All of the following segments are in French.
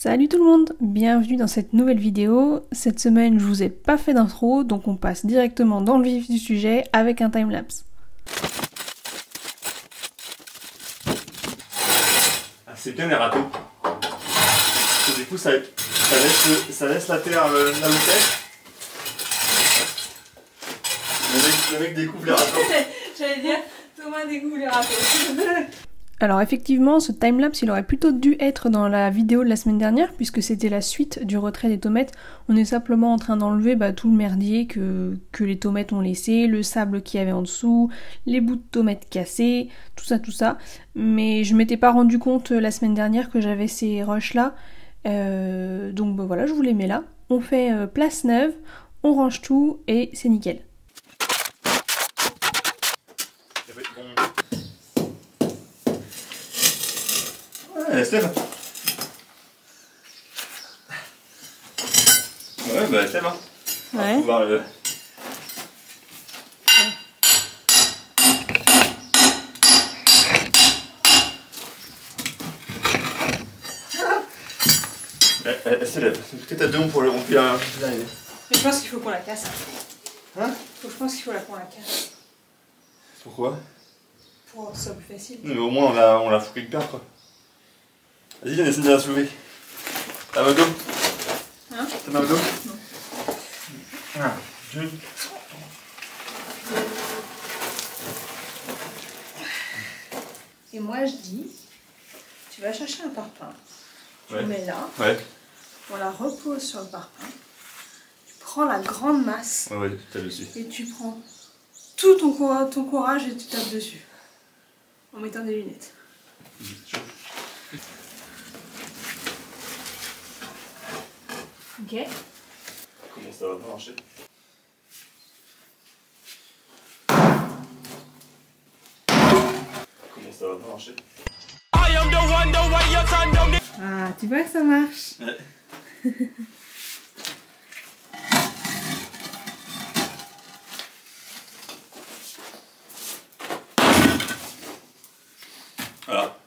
Salut tout le monde, bienvenue dans cette nouvelle vidéo. Cette semaine je vous ai pas fait d'intro, donc on passe directement dans le vif du sujet avec un timelapse. Ah, c'est bien les râteaux. Parce que du coup ça laisse la terre là où c'est. Le mec découvre les râteaux. J'allais dire, Thomas découvre les râteaux. Alors effectivement, ce timelapse il aurait plutôt dû être dans la vidéo de la semaine dernière puisque c'était la suite du retrait des tomates. On est simplement en train d'enlever tout le merdier que les tomates ont laissé, le sable qu'il y avait en dessous, les bouts de tomates cassés, tout ça. Mais je m'étais pas rendu compte la semaine dernière que j'avais ces rushs là. Donc voilà, je vous les mets là. On fait place neuve, on range tout et c'est nickel. Elle se lève. Ouais, bah elle se lève. Hein. Ouais. On va pouvoir le... Elle se lève. Peut-être à deux on pour le remplir. Mais je pense qu'il faut qu'on la casse. Hein? Je pense qu'il faut qu'on la casse. Pourquoi? Pour que ce soit plus facile. Mais au moins on la fout quelque part quoi. Vas-y, viens, essaie de la soulever. T'as mal au dos? Hein? T'as mal au dos? Non. Ah, Et moi je dis, tu vas chercher un parpaing. Tu le mets là. Ouais. On la repose sur le parpaing. Tu prends la grande masse. Ouais, t'as dessus. Et tu prends tout ton courage et tu tapes dessus. En mettant des lunettes. Ok. Comment ça va pas marcher? Comment ça va pas marcher? Ah, tu vois que ça marche. Ouais. Voilà.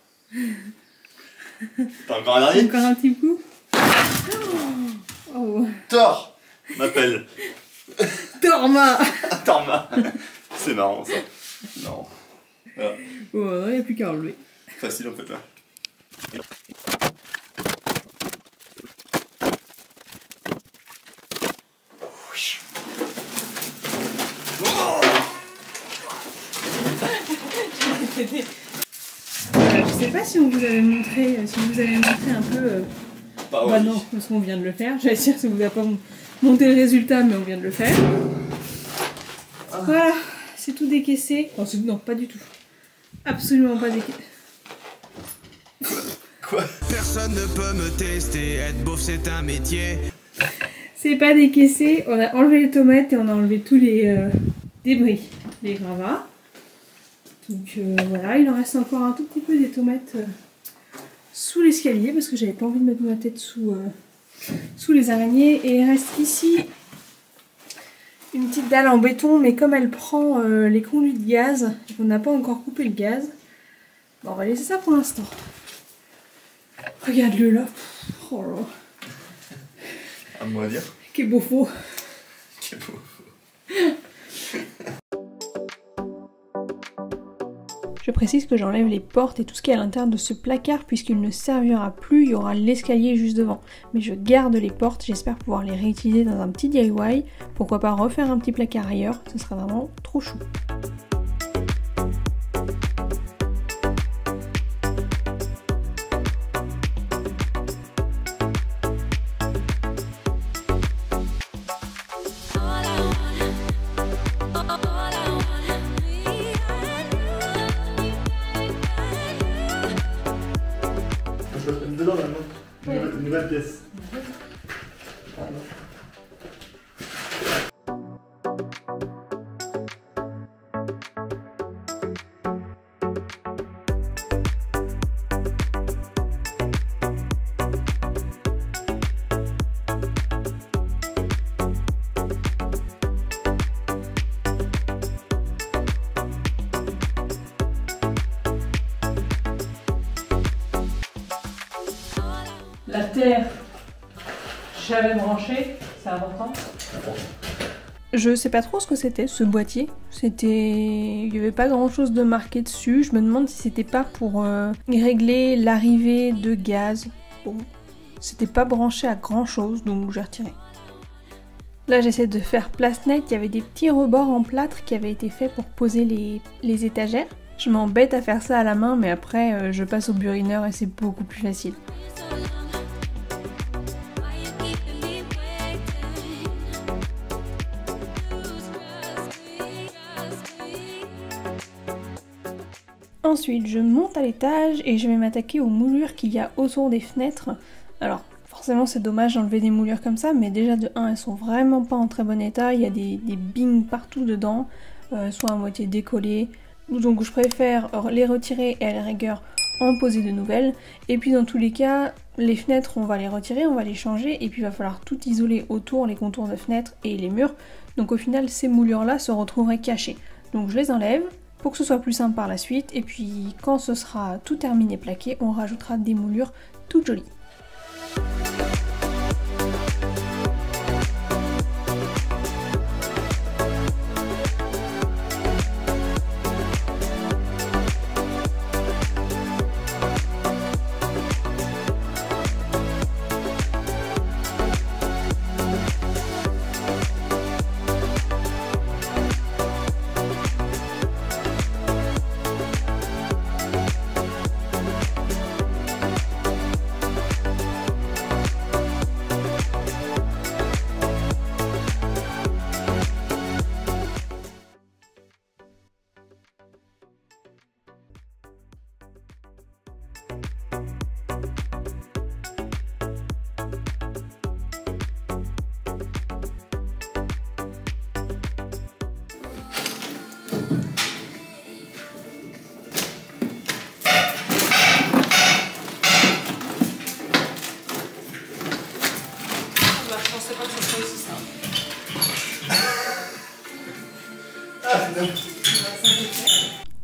T'as encore un dernier? Encore un petit coup. Oh. Thor m'appelle. Torma. Torma. C'est marrant ça. Non. Voilà. Oh, il n'y a plus qu'à enlever. Facile en fait là. Je sais pas si on vous avait montré, un peu. Bah Bah non, parce qu'on vient de le faire. J'allais dire que ça vous a pas monté le résultat, mais on vient de le faire. Voilà, c'est tout décaissé. Oh, non, pas du tout. Absolument pas décaissé. Quoi? Personne ne peut me tester, être beauf c'est un métier. C'est pas décaissé, on a enlevé les tomates et on a enlevé tous les débris, les gravats. Donc voilà, il en reste encore un tout petit peu des tomates sous l'escalier parce que j'avais pas envie de mettre ma tête sous les araignées. Et il reste ici une petite dalle en béton, mais comme elle prend les conduits de gaz, on n'a pas encore coupé le gaz, bon, on va laisser ça pour l'instant. Regarde-le là. Oh là. À moi à dire. Quel beau faux. Quel beau. Je précise que j'enlève les portes et tout ce qui est à l'intérieur de ce placard puisqu'il ne servira plus, il y aura l'escalier juste devant. Mais je garde les portes, j'espère pouvoir les réutiliser dans un petit DIY. Pourquoi pas refaire un petit placard ailleurs, ce sera vraiment trop chou. Dedans maintenant. Une nouvelle pièce. La terre, j'avais branché, c'est important. Je sais pas trop ce que c'était ce boîtier. Il y avait pas grand chose de marqué dessus. Je me demande si c'était pas pour régler l'arrivée de gaz. Bon, c'était pas branché à grand chose donc j'ai retiré. Là j'essaie de faire place nette, il y avait des petits rebords en plâtre qui avaient été faits pour poser les étagères. Je m'embête à faire ça à la main mais après je passe au burineur et c'est beaucoup plus facile. Ensuite, je monte à l'étage et je vais m'attaquer aux moulures qu'il y a autour des fenêtres. Alors, forcément, c'est dommage d'enlever des moulures comme ça, mais déjà de 1, elles sont vraiment pas en très bon état. Il y a des bings partout dedans, soit à moitié décollées. Donc, je préfère les retirer et à la rigueur en poser de nouvelles. Et puis, dans tous les cas, les fenêtres, on va les retirer, on va les changer, et puis il va falloir tout isoler autour, les contours de fenêtres et les murs. Donc, au final, ces moulures-là se retrouveraient cachées. Donc, je les enlève pour que ce soit plus simple par la suite, et puis quand ce sera tout terminé plaqué, on rajoutera des moulures toutes jolies.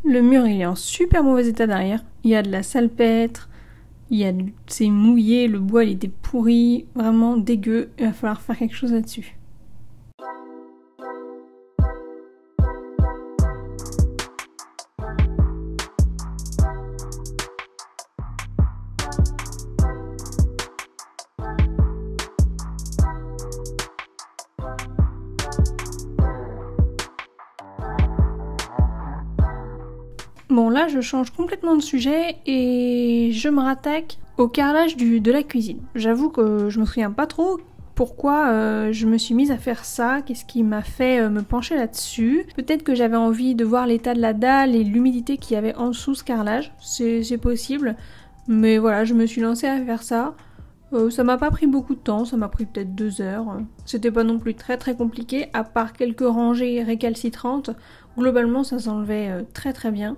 Le mur il est en super mauvais état derrière, il y a de la salpêtre, c'est mouillé, le bois il était pourri, vraiment dégueu, il va falloir faire quelque chose là-dessus. Bon là je change complètement de sujet et je me rattaque au carrelage de la cuisine. J'avoue que je me souviens pas trop pourquoi je me suis mise à faire ça, qu'est-ce qui m'a fait me pencher là-dessus. Peut-être que j'avais envie de voir l'état de la dalle et l'humidité qu'il y avait en dessous ce carrelage, c'est possible. Mais voilà, je me suis lancée à faire ça. Ça m'a pas pris beaucoup de temps, ça m'a pris peut-être 2 heures. C'était pas non plus très compliqué, à part quelques rangées récalcitrantes. Globalement ça s'enlevait très bien.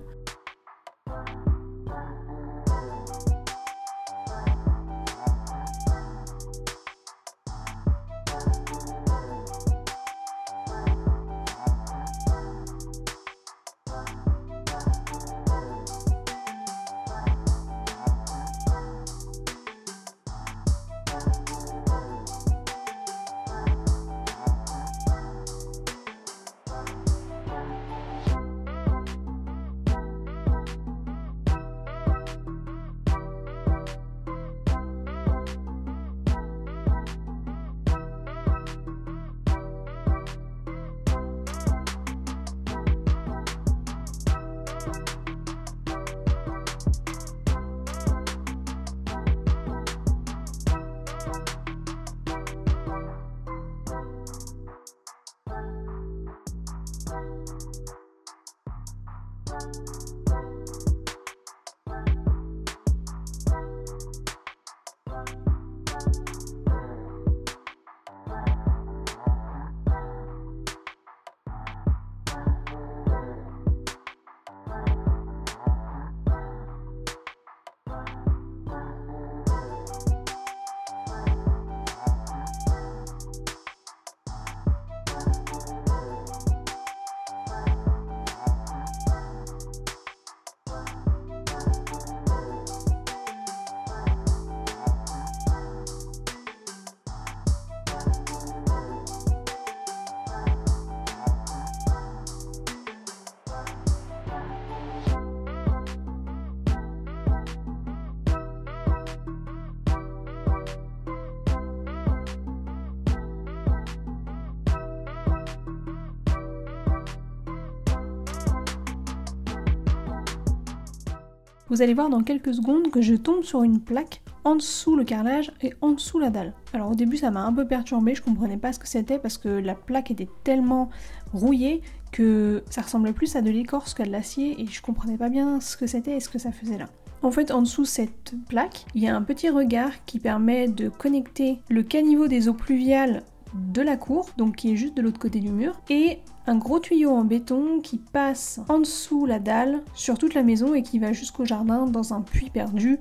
Vous allez voir dans quelques secondes que je tombe sur une plaque en dessous le carrelage et en dessous la dalle. Alors au début ça m'a un peu perturbée, je comprenais pas ce que c'était parce que la plaque était tellement rouillée que ça ressemblait plus à de l'écorce qu'à de l'acier et je comprenais pas bien ce que c'était et ce que ça faisait là. En fait, en dessous cette plaque, il y a un petit regard qui permet de connecter le caniveau des eaux pluviales de la cour, donc qui est juste de l'autre côté du mur, et un gros tuyau en béton qui passe en dessous la dalle sur toute la maison et qui va jusqu'au jardin dans un puits perdu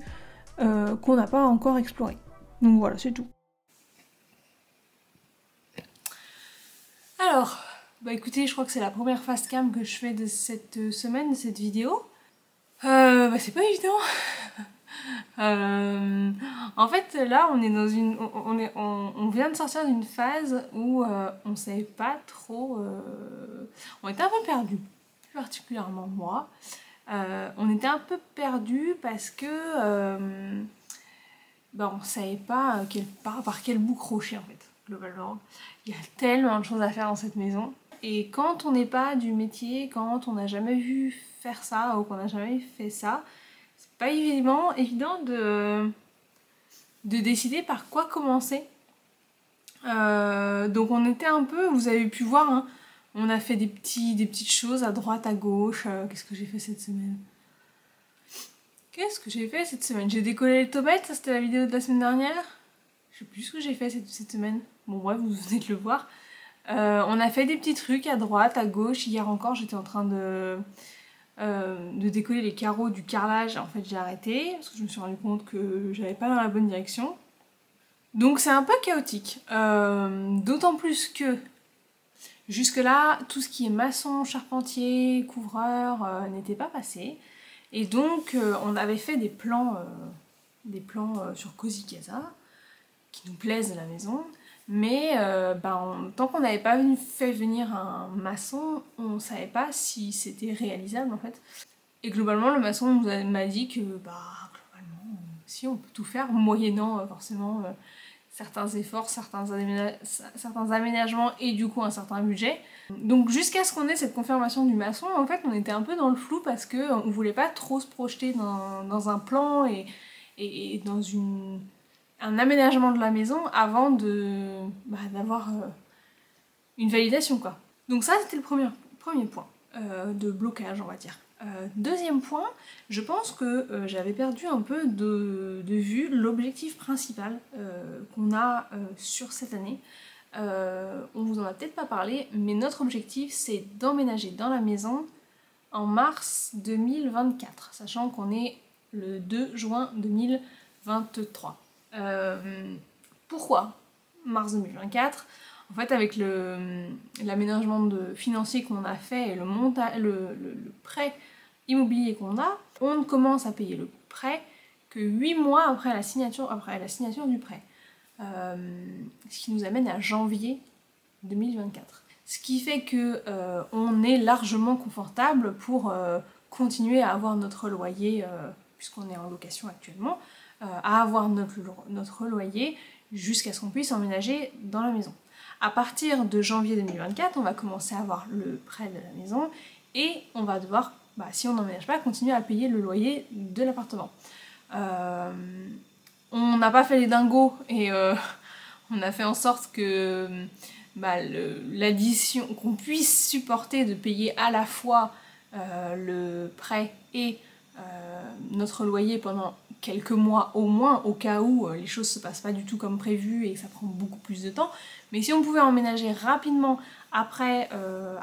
qu'on n'a pas encore exploré. Donc voilà, c'est tout. Alors, bah écoutez, je crois que c'est la première fast cam que je fais de cette semaine, de cette vidéo. C'est pas évident. En fait, là, on est dans une, on vient de sortir d'une phase où on savait pas trop. On était un peu perdus, plus particulièrement moi. On était un peu perdus parce que on savait pas par quel bout crocher en fait, globalement. Il y a tellement de choses à faire dans cette maison. Et quand on n'est pas du métier, quand on n'a jamais vu faire ça ou qu'on n'a jamais fait ça, c'est pas évident de décider par quoi commencer. Donc on était un peu, vous avez pu voir, hein, on a fait des petites choses à droite, à gauche. Qu'est-ce que j'ai fait cette semaine? J'ai décollé les tomates, ça c'était la vidéo de la semaine dernière. Je sais plus ce que j'ai fait cette semaine. Bon bref, vous venez de le voir. On a fait des petits trucs à droite, à gauche. Hier encore, j'étais en train de décoller les carreaux du carrelage. En fait, j'ai arrêté parce que je me suis rendu compte que j'allais pas dans la bonne direction. Donc c'est un peu chaotique. D'autant plus que jusque-là, tout ce qui est maçon, charpentier, couvreur n'était pas passé. Et donc, on avait fait des plans sur Cozy Casa qui nous plaisent à la maison. Mais tant qu'on n'avait pas fait venir un maçon, on ne savait pas si c'était réalisable en fait. Et globalement, le maçon m'a dit que globalement, si on peut tout faire, moyennant forcément certains efforts, certains aménagements et du coup un certain budget. Donc jusqu'à ce qu'on ait cette confirmation du maçon, en fait on était un peu dans le flou parce qu'on voulait pas trop se projeter dans un plan et dans un aménagement de la maison avant d'avoir une validation quoi. Donc ça c'était le premier point de blocage on va dire. Deuxième point, je pense que j'avais perdu un peu de vue l'objectif principal qu'on a sur cette année. On vous en a peut-être pas parlé, mais notre objectif c'est d'emménager dans la maison en mars 2024, sachant qu'on est le 2 juin 2023. Pourquoi mars 2024? En fait, avec l'aménagement financier qu'on a fait et le prêt immobilier qu'on a, on ne commence à payer le prêt que 8 mois après la signature du prêt. Ce qui nous amène à janvier 2024. Ce qui fait que on est largement confortable pour continuer à avoir notre loyer, puisqu'on est en location actuellement, à avoir notre loyer jusqu'à ce qu'on puisse emménager dans la maison. À partir de janvier 2024, on va commencer à avoir le prêt de la maison et on va devoir, si on n'emménage pas, continuer à payer le loyer de l'appartement. On n'a pas fait les dingos et on a fait en sorte que l'addition, qu'on puisse supporter de payer à la fois le prêt et notre loyer pendant quelques mois au moins, au cas où les choses se passent pas du tout comme prévu et que ça prend beaucoup plus de temps. Mais si on pouvait emménager rapidement après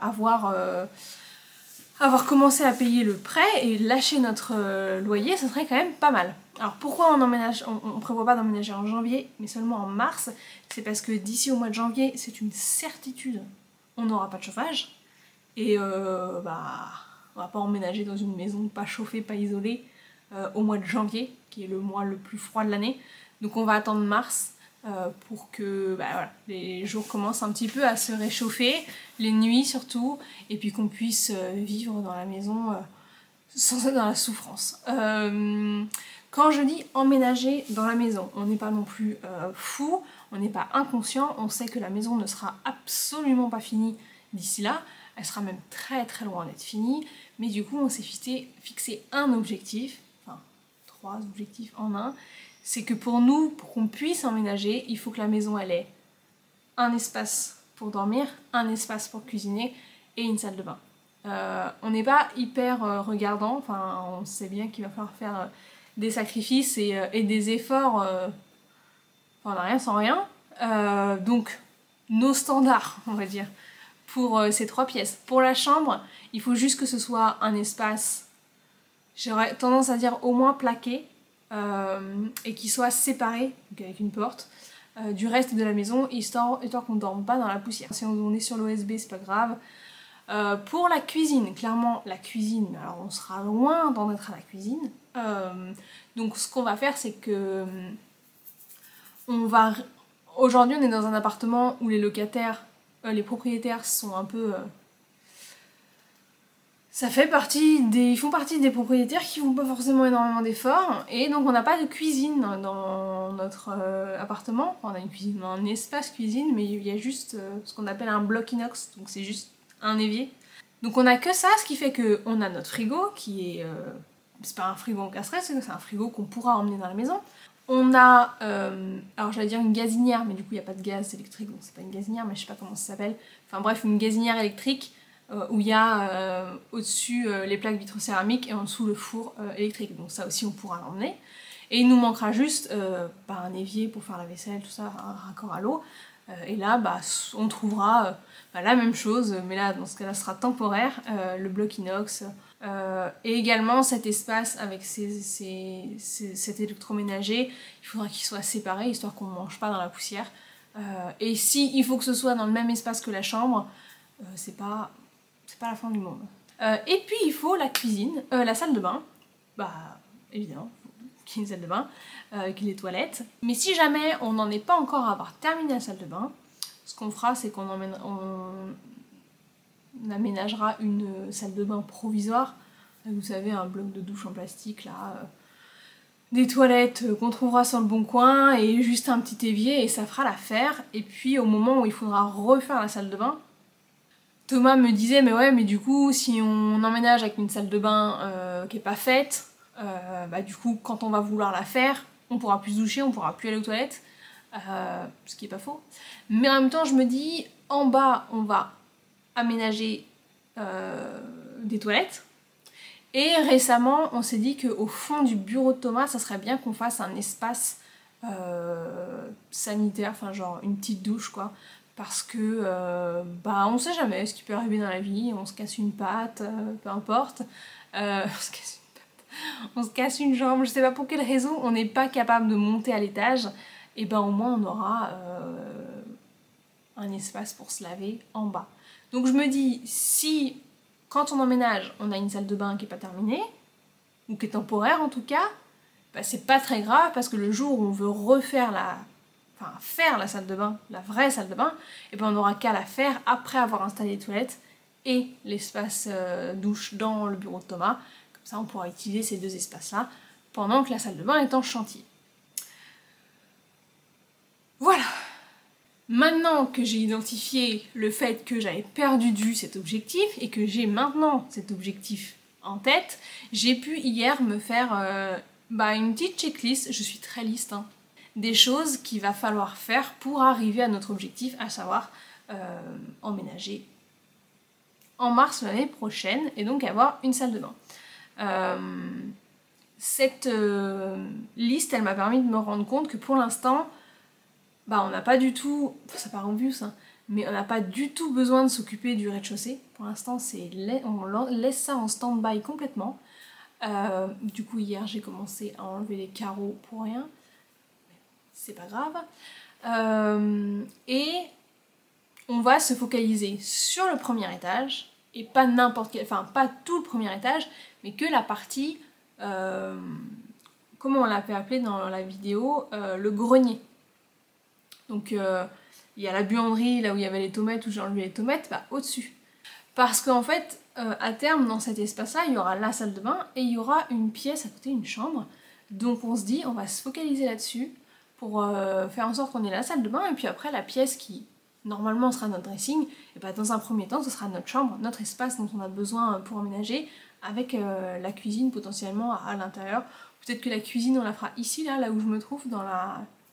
avoir commencé à payer le prêt et lâcher notre loyer, ça serait quand même pas mal. Alors pourquoi on prévoit pas d'emménager en janvier, mais seulement en mars? C'est parce que d'ici au mois de janvier, c'est une certitude, on n'aura pas de chauffage. Et on va pas emménager dans une maison pas chauffée, pas isolée au mois de janvier, qui est le mois le plus froid de l'année. Donc on va attendre mars pour que les jours commencent un petit peu à se réchauffer, les nuits surtout, et puis qu'on puisse vivre dans la maison sans être dans la souffrance. Quand je dis emménager dans la maison, on n'est pas non plus fou, on n'est pas inconscient, on sait que la maison ne sera absolument pas finie d'ici là, elle sera même très très loin d'être finie, mais du coup on s'est fixé un objectif, enfin 3 objectifs en un. C'est que pour nous, pour qu'on puisse emménager, il faut que la maison elle ait un espace pour dormir, un espace pour cuisiner et une salle de bain. On n'est pas hyper regardant, enfin on sait bien qu'il va falloir faire des sacrifices et des efforts, enfin, on n'a rien sans rien. Donc nos standards, on va dire, pour ces 3 pièces. Pour la chambre, il faut juste que ce soit un espace, j'aurais tendance à dire au moins plaqué, et qui soit séparé, donc avec une porte, du reste de la maison, histoire qu'on ne dorme pas dans la poussière. Si on est sur l'OSB, c'est pas grave. Pour la cuisine, clairement la cuisine, alors on sera loin d'en être à la cuisine. Donc ce qu'on va faire, c'est que aujourd'hui on est dans un appartement où les locataires, les propriétaires sont un peu... ils font partie des propriétaires qui font pas forcément énormément d'efforts, et donc on n'a pas de cuisine dans notre appartement. Enfin, on a une cuisine, un espace cuisine, mais il y a juste ce qu'on appelle un bloc inox, donc c'est juste un évier. Donc on a que ça, ce qui fait qu'on a notre frigo qui est... c'est pas un frigo encastré, c'est un frigo qu'on pourra emmener dans la maison. On a, alors j'allais dire une gazinière, mais du coup il n'y a pas de gaz électrique, donc c'est pas une gazinière, mais je sais pas comment ça s'appelle. Enfin bref, une gazinière électrique où il y a au-dessus les plaques vitrocéramiques et en dessous le four électrique. Donc ça aussi on pourra l'emmener. Et il nous manquera juste un évier pour faire la vaisselle, tout ça, un raccord à l'eau. Et là, on trouvera la même chose, mais là, dans ce cas-là, ce sera temporaire, le bloc inox. Et également cet espace avec cet électroménager, il faudra qu'il soit séparé, histoire qu'on ne mange pas dans la poussière. Et si il faut que ce soit dans le même espace que la chambre, c'est pas la fin du monde. Et puis il faut la cuisine, la salle de bain, évidemment, qu'il y ait une salle de bain, qu'il y ait les toilettes. Mais si jamais on n'en est pas encore à avoir terminé la salle de bain, ce qu'on fera, c'est qu'on aménagera une salle de bain provisoire. Vous savez, un bloc de douche en plastique là, des toilettes qu'on trouvera sur le bon coin et juste un petit évier et ça fera l'affaire. Et puis au moment où il faudra refaire la salle de bain, Thomas me disait mais ouais, mais du coup si on emménage avec une salle de bain qui est pas faite, du coup quand on va vouloir la faire, on pourra plus se doucher, on pourra plus aller aux toilettes, ce qui est pas faux. Mais en même temps je me dis, en bas on va aménager des toilettes. Et récemment on s'est dit qu'au fond du bureau de Thomas ça serait bien qu'on fasse un espace sanitaire, enfin genre une petite douche quoi. Parce que on sait jamais ce qui peut arriver dans la vie, on se casse une patte, peu importe, on se casse une jambe, je sais pas pour quelle raison, on n'est pas capable de monter à l'étage, et au moins on aura un espace pour se laver en bas. Donc je me dis, si quand on emménage, on a une salle de bain qui n'est pas terminée, ou qui est temporaire en tout cas, c'est pas très grave parce que le jour où on veut refaire faire la salle de bain, la vraie salle de bain, on n'aura qu'à la faire après avoir installé les toilettes et l'espace douche dans le bureau de Thomas. Comme ça on pourra utiliser ces deux espaces-là pendant que la salle de bain est en chantier. Voilà. Maintenant que j'ai identifié le fait que j'avais perdu de vue cet objectif et que j'ai maintenant cet objectif en tête, j'ai pu hier me faire une petite checklist, je suis très liste, des choses qu'il va falloir faire pour arriver à notre objectif, à savoir emménager en mars de l'année prochaine et donc avoir une salle de bain. Cette liste, elle m'a permis de me rendre compte que pour l'instant, on n'a pas du tout, ça part en bus, mais on n'a pas du tout besoin de s'occuper du rez-de-chaussée. Pour l'instant, on laisse ça en stand-by complètement. Du coup, hier, j'ai commencé à enlever les carreaux pour rien. C'est pas grave. Et on va se focaliser sur le premier étage, et pas n'importe quel, enfin pas tout le premier étage, mais que la partie, comment on l'avait appelé dans la vidéo, le grenier. Donc il y a la buanderie, là où il y avait les tomates, où j'ai enlevé les tomates, au-dessus. Parce qu'en fait, à terme, dans cet espace-là, il y aura la salle de bain, et il y aura une pièce à côté, une chambre. Donc on se dit, on va se focaliser là-dessus, pour faire en sorte qu'on ait la salle de bain, et puis après la pièce qui normalement sera notre dressing, et dans un premier temps ce sera notre chambre, notre espace dont on a besoin pour emménager, avec la cuisine potentiellement à l'intérieur, Peut-être que la cuisine, on la fera ici, là où je me trouve, dans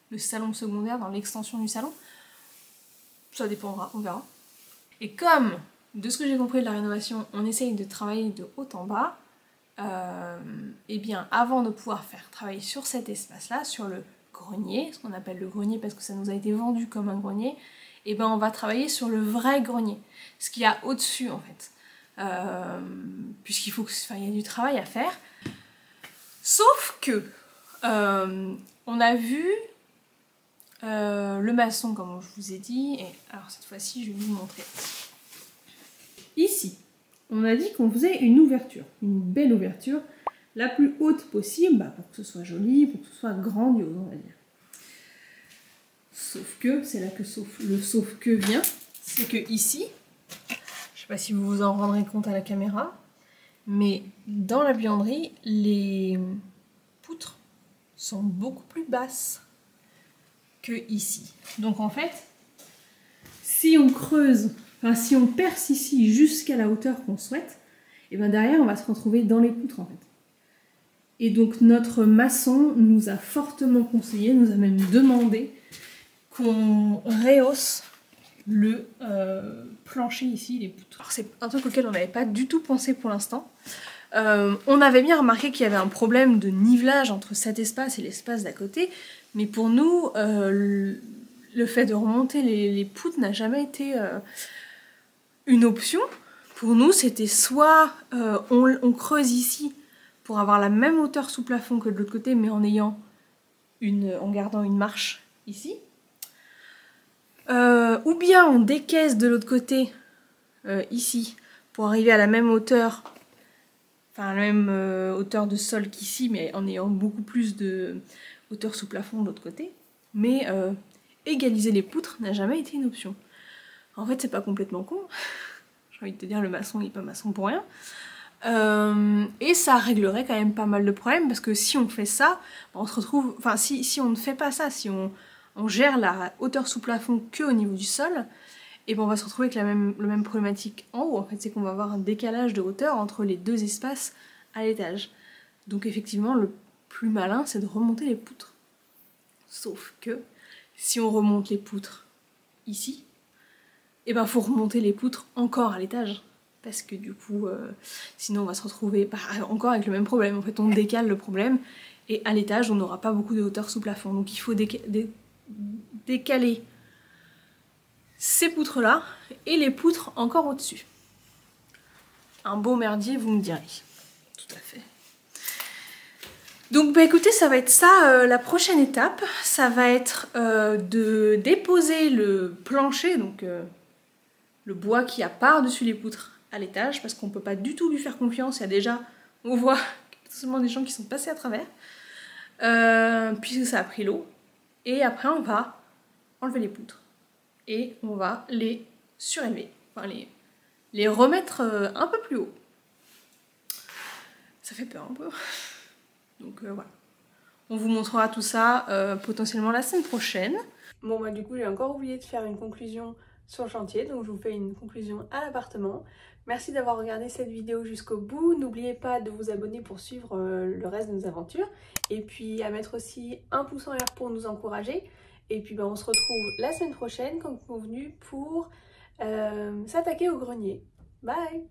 le salon secondaire, dans l'extension du salon. Ça dépendra, on verra. Et comme, de ce que j'ai compris de la rénovation, on essaye de travailler de haut en bas, et bien avant de pouvoir faire travailler sur cet espace-là, sur le grenier, ce qu'on appelle le grenier parce que ça nous a été vendu comme un grenier, et bien on va travailler sur le vrai grenier, ce qu'il y a au-dessus en fait. Puisqu'il faut il y a du travail à faire. Sauf que on a vu le maçon, comme je vous ai dit, et alors cette fois-ci je vais vous montrer. Ici, on a dit qu'on faisait une ouverture, une belle ouverture, la plus haute possible, pour que ce soit joli, pour que ce soit grandiose, on va dire. Sauf que, c'est là que le sauf que vient, c'est que ici, je sais pas si vous vous en rendrez compte à la caméra, mais dans la buanderie, les poutres sont beaucoup plus basses que ici. Donc en fait, si on creuse, enfin si on perce ici jusqu'à la hauteur qu'on souhaite, et bien derrière on va se retrouver dans les poutres en fait. Et donc notre maçon nous a fortement conseillé, nous a même demandé qu'on rehausse le plancher ici, les poutres. Alors c'est un truc auquel on n'avait pas du tout pensé pour l'instant. On avait bien remarqué qu'il y avait un problème de nivelage entre cet espace et l'espace d'à côté, mais pour nous, le fait de remonter les poutres n'a jamais été une option. Pour nous, c'était soit on creuse ici pour avoir la même hauteur sous plafond que de l'autre côté, mais en gardant une marche ici. Ou bien on décaisse de l'autre côté, ici, pour arriver à la même hauteur, enfin la même hauteur de sol qu'ici, mais en ayant beaucoup plus de hauteur sous plafond de l'autre côté. Mais égaliser les poutres n'a jamais été une option. En fait, c'est pas complètement con. J'ai envie de te dire, le maçon il est pas maçon pour rien. Et ça réglerait quand même pas mal de problèmes, parce que si on fait ça, on se retrouve... Enfin, si on ne fait pas ça, si on gère la hauteur sous plafond que au niveau du sol, et ben on va se retrouver avec la même problématique en haut. En fait, c'est qu'on va avoir un décalage de hauteur entre les deux espaces à l'étage. Donc effectivement, le plus malin, c'est de remonter les poutres. Sauf que, si on remonte les poutres ici, et ben faut remonter les poutres encore à l'étage. Parce que du coup, sinon on va se retrouver encore avec le même problème. En fait, on décale le problème, et à l'étage, on n'aura pas beaucoup de hauteur sous plafond. Donc il faut décaler ces poutres-là, et les poutres encore au-dessus. Un beau merdier, vous me direz. Tout à fait. Donc bah écoutez, ça va être ça la prochaine étape. Ça va être de déposer le plancher, donc le bois qui a par-dessus les poutres à l'étage, parce qu'on peut pas du tout lui faire confiance. Il y a déjà, on voit seulement des gens qui sont passés à travers, puisque ça a pris l'eau. Et après on va enlever les poutres et on va les surélever, enfin les remettre un peu plus haut. Ça fait peur un peu. Donc voilà. On vous montrera tout ça potentiellement la semaine prochaine. Bon bah du coup j'ai encore oublié de faire une conclusion sur le chantier, donc je vous fais une conclusion à l'appartement. Merci d'avoir regardé cette vidéo jusqu'au bout. N'oubliez pas de vous abonner pour suivre le reste de nos aventures. Et puis à mettre aussi un pouce en l'air pour nous encourager. Et puis bah, on se retrouve la semaine prochaine comme convenu pour s'attaquer au grenier. Bye!